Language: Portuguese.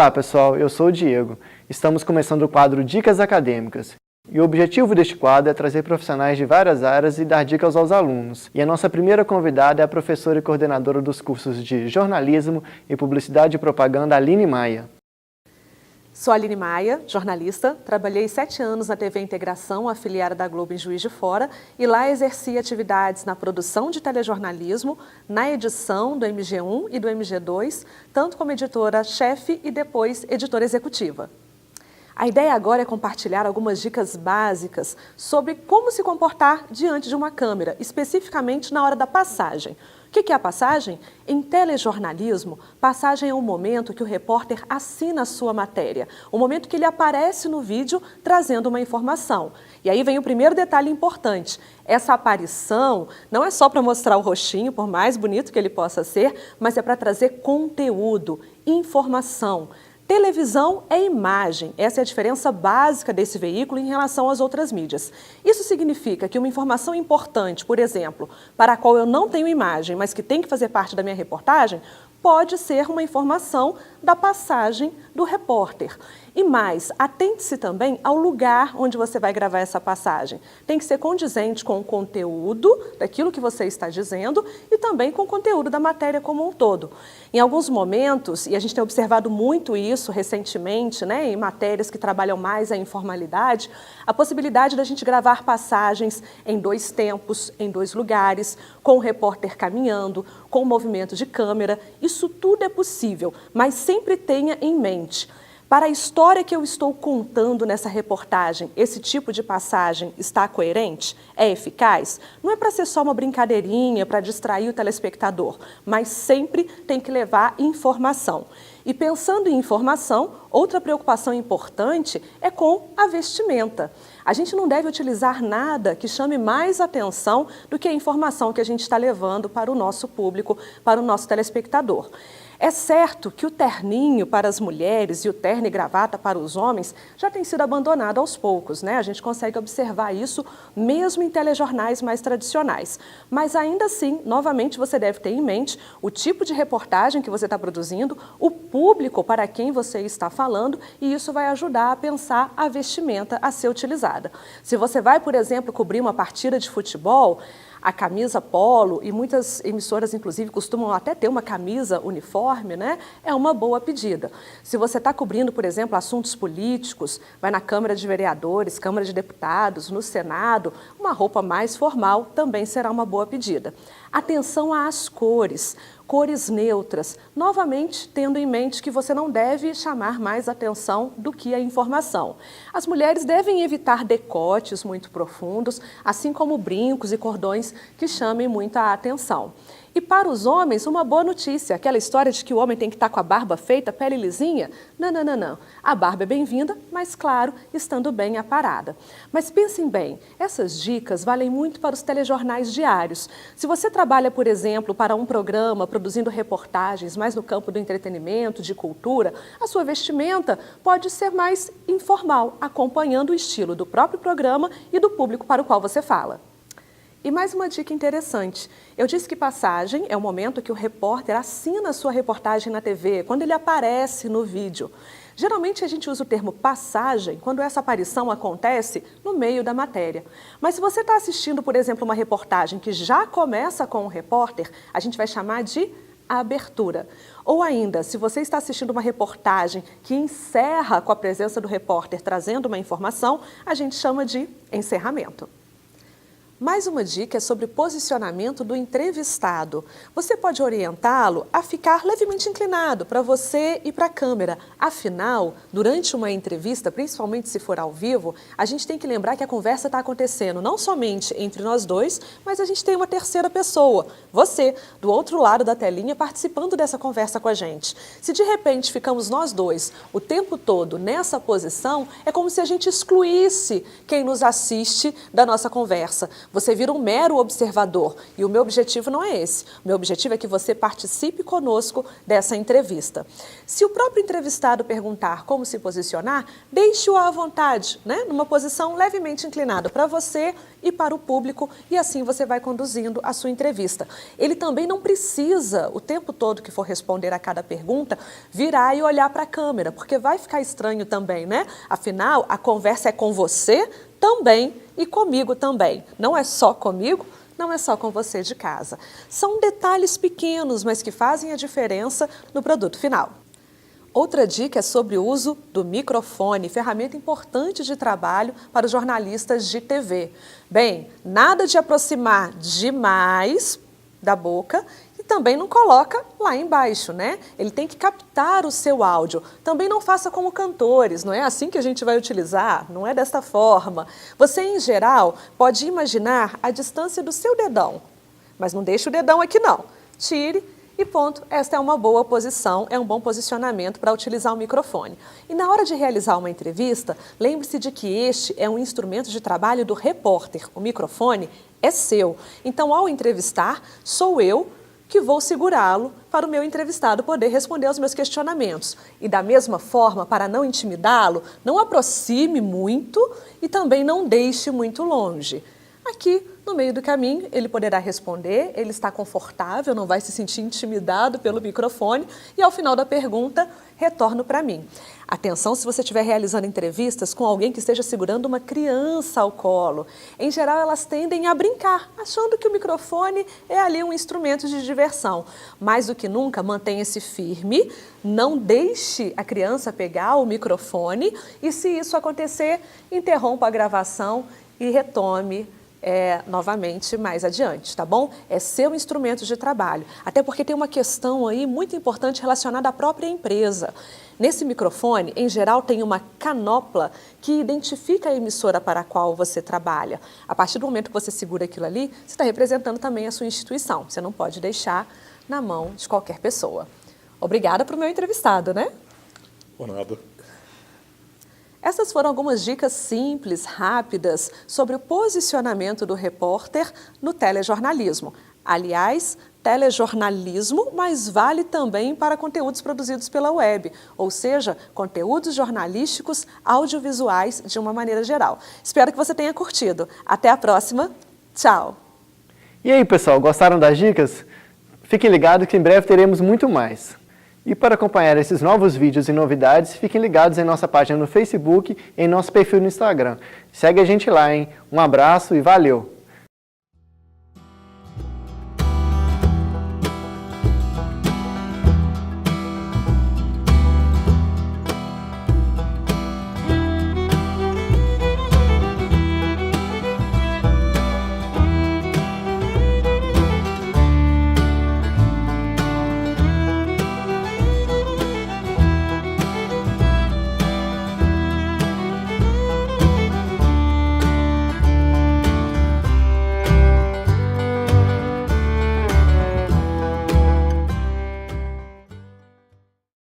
Olá pessoal, eu sou o Diego. Estamos começando o quadro Dicas Acadêmicas. E o objetivo deste quadro é trazer profissionais de várias áreas e dar dicas aos alunos. E a nossa primeira convidada é a professora e coordenadora dos cursos de Jornalismo e Publicidade e Propaganda, Aline Maia. Sou a Aline Maia, jornalista, trabalhei 7 anos na TV Integração, afiliada da Globo em Juiz de Fora, e lá exerci atividades na produção de telejornalismo, na edição do MG1 e do MG2, tanto como editora-chefe e depois editora executiva. A ideia agora é compartilhar algumas dicas básicas sobre como se comportar diante de uma câmera, especificamente na hora da passagem. O que é a passagem? Em telejornalismo, passagem é um momento que o repórter assina a sua matéria, o momento que ele aparece no vídeo trazendo uma informação. E aí vem o primeiro detalhe importante. Essa aparição não é só para mostrar o rostinho, por mais bonito que ele possa ser, mas é para trazer conteúdo, informação. Televisão é imagem, essa é a diferença básica desse veículo em relação às outras mídias. Isso significa que uma informação importante, por exemplo, para a qual eu não tenho imagem, mas que tem que fazer parte da minha reportagem, pode ser uma informação da passagem do repórter. E mais, atente-se também ao lugar onde você vai gravar essa passagem. Tem que ser condizente com o conteúdo daquilo que você está dizendo e também com o conteúdo da matéria como um todo. Em alguns momentos, e a gente tem observado muito isso recentemente, né, em matérias que trabalham mais a informalidade, a possibilidade da gente gravar passagens em 2 tempos, em 2 lugares, com o repórter caminhando, com o movimento de câmera. Isso tudo é possível, mas sempre tenha em mente: para a história que eu estou contando nessa reportagem, esse tipo de passagem está coerente? É eficaz? Não é para ser só uma brincadeirinha, para distrair o telespectador, mas sempre tem que levar informação. E pensando em informação, outra preocupação importante é com a vestimenta. A gente não deve utilizar nada que chame mais atenção do que a informação que a gente está levando para o nosso público, para o nosso telespectador. É certo que o terninho para as mulheres e o terno e gravata para os homens já tem sido abandonado aos poucos, né? A gente consegue observar isso mesmo em telejornais mais tradicionais. Mas ainda assim, novamente, você deve ter em mente o tipo de reportagem que você está produzindo, o público para quem você está falando, e isso vai ajudar a pensar a vestimenta a ser utilizada. Se você vai, por exemplo, cobrir uma partida de futebol, a camisa polo, e muitas emissoras, inclusive, costumam até ter uma camisa uniforme, né? É uma boa pedida. Se você está cobrindo, por exemplo, assuntos políticos, vai na Câmara de Vereadores, Câmara de Deputados, no Senado, uma roupa mais formal também será uma boa pedida. Atenção às cores. Cores neutras, novamente tendo em mente que você não deve chamar mais atenção do que a informação. As mulheres devem evitar decotes muito profundos, assim como brincos e cordões que chamem muita atenção. E para os homens, uma boa notícia, aquela história de que o homem tem que estar com a barba feita, pele lisinha. Não, não, não, não. A barba é bem-vinda, mas claro, estando bem aparada. Mas pensem bem, essas dicas valem muito para os telejornais diários. Se você trabalha, por exemplo, para um programa produzindo reportagens mais no campo do entretenimento, de cultura, a sua vestimenta pode ser mais informal, acompanhando o estilo do próprio programa e do público para o qual você fala. E mais uma dica interessante. Eu disse que passagem é o momento que o repórter assina a sua reportagem na TV, quando ele aparece no vídeo. Geralmente a gente usa o termo passagem quando essa aparição acontece no meio da matéria. Mas se você está assistindo, por exemplo, uma reportagem que já começa com o repórter, a gente vai chamar de abertura. Ou ainda, se você está assistindo uma reportagem que encerra com a presença do repórter trazendo uma informação, a gente chama de encerramento. Mais uma dica é sobre o posicionamento do entrevistado. Você pode orientá-lo a ficar levemente inclinado para você e para a câmera. Afinal, durante uma entrevista, principalmente se for ao vivo, a gente tem que lembrar que a conversa está acontecendo não somente entre nós dois, mas a gente tem uma terceira pessoa, você, do outro lado da telinha, participando dessa conversa com a gente. Se de repente ficamos nós dois o tempo todo nessa posição, é como se a gente excluísse quem nos assiste da nossa conversa. Você vira um mero observador. E o meu objetivo não é esse. O meu objetivo é que você participe conosco dessa entrevista. Se o próprio entrevistado perguntar como se posicionar, deixe-o à vontade, né? Numa posição levemente inclinada para você e para o público, e assim você vai conduzindo a sua entrevista. Ele também não precisa, o tempo todo que for responder a cada pergunta, virar e olhar para a câmera, porque vai ficar estranho também, né? Afinal, a conversa é com você também e comigo também. Não é só comigo, não é só com você de casa. São detalhes pequenos, mas que fazem a diferença no produto final. Outra dica é sobre o uso do microfone, ferramenta importante de trabalho para os jornalistas de TV. Bem, nada de aproximar demais da boca e também não coloca lá embaixo, né? Ele tem que captar o seu áudio. Também não faça como cantores, não é assim que a gente vai utilizar, não é desta forma. Você, em geral, pode imaginar a distância do seu dedão, mas não deixe o dedão aqui não. Tire e ponto. Esta é uma boa posição, é um bom posicionamento para utilizar o microfone. E na hora de realizar uma entrevista, lembre-se de que este é um instrumento de trabalho do repórter. O microfone é seu. Então, ao entrevistar, sou eu que vou segurá-lo para o meu entrevistado poder responder aos meus questionamentos. E da mesma forma, para não intimidá-lo, não aproxime muito e também não deixe muito longe. Aqui, no meio do caminho, ele poderá responder, ele está confortável, não vai se sentir intimidado pelo microfone e, ao final da pergunta, retorno para mim. Atenção se você estiver realizando entrevistas com alguém que esteja segurando uma criança ao colo. Em geral, elas tendem a brincar, achando que o microfone é ali um instrumento de diversão. Mais do que nunca, mantenha-se firme, não deixe a criança pegar o microfone e, se isso acontecer, interrompa a gravação e retome novamente mais adiante, tá bom? É seu instrumento de trabalho. Até porque tem uma questão aí muito importante relacionada à própria empresa. Nesse microfone, em geral, tem uma canopla que identifica a emissora para a qual você trabalha. A partir do momento que você segura aquilo ali, você está representando também a sua instituição. Você não pode deixar na mão de qualquer pessoa. Obrigada para o meu entrevistado, né? Por nada. Essas foram algumas dicas simples, rápidas, sobre o posicionamento do repórter no telejornalismo. Aliás, telejornalismo, mas vale também para conteúdos produzidos pela web, ou seja, conteúdos jornalísticos audiovisuais de uma maneira geral. Espero que você tenha curtido. Até a próxima. Tchau! E aí, pessoal, gostaram das dicas? Fiquem ligados que em breve teremos muito mais. E para acompanhar esses novos vídeos e novidades, fiquem ligados em nossa página no Facebook e em nosso perfil no Instagram. Segue a gente lá, hein? Um abraço e valeu!